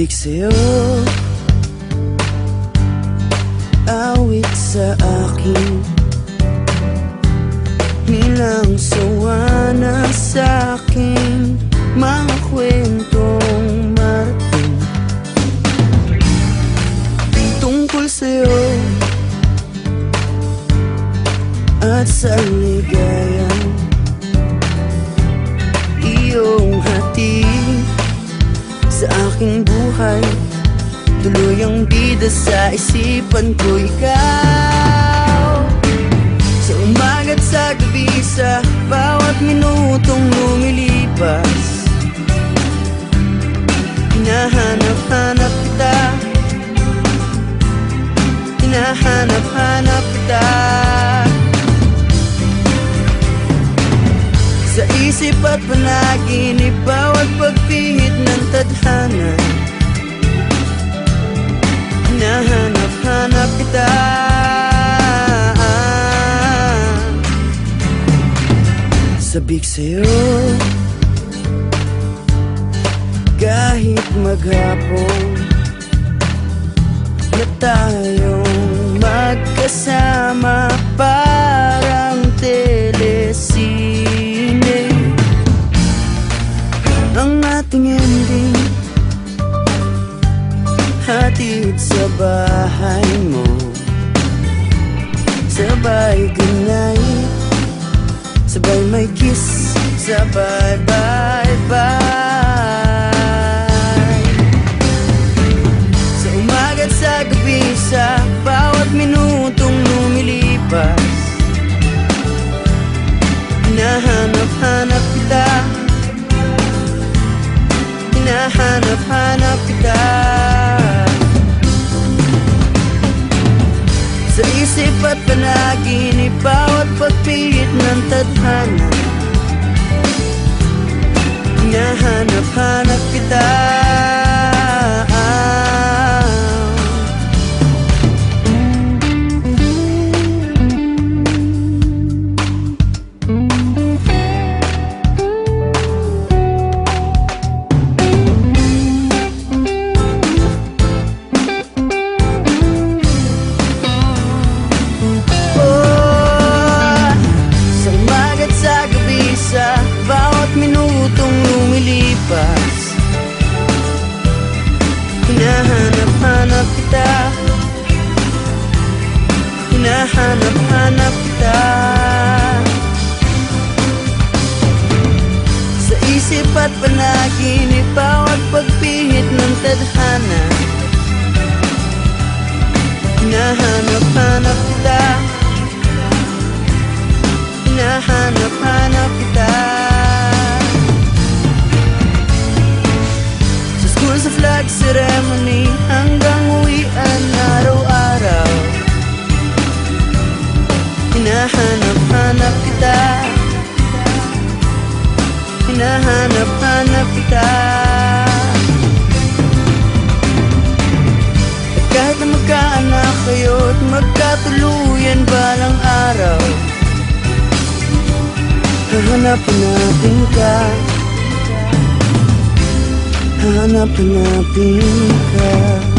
Sabik sa'yo, awit sa akin, nilang sawa na sa'king mga kwentong marating tungkol sa'yo at sa ligayang iyong hatid sa aking buhay. Tuloy ang bida sa isipan ko, ikaw. Sa umaga't sa gabi, sa bawat minutong lumilipas, hinahanap-hanap kita, hinahanap-hanap kita. Sa isip at panaginip, bawat pagpihit ng tadhana, hinahanap-hanap kita. Sabik sa'yo, kahit maghapon na tayong magkasama, parang telesine ang ating ending, hatid sa bahay mo, sabay goodnight, sabay may kiss, sabay bye-bye. Sa umaga't sa gabi, sa bawat minutong lumilipas, hinahanap-hanap kita, hinahanap-hanap kita. Sa isip at panaginip, bawat pagpilit ng tadhana, hinahanap-hanap kita. Hinahanap-hanap kita, hinahanap-hanap kita. Sa isip at panaginip, bawat pagpihit ng tadhana, hinahanap-hanap kita, hinahanap-hanap kita. Sa flag ceremony hanggang uwian araw-araw, hinahanap-hanap kita, hinahanap-hanap kita. At kahit na magkaanak kayo at magkatuluyan balang araw, hahanapin natin ka, hahanap-hanapin ka.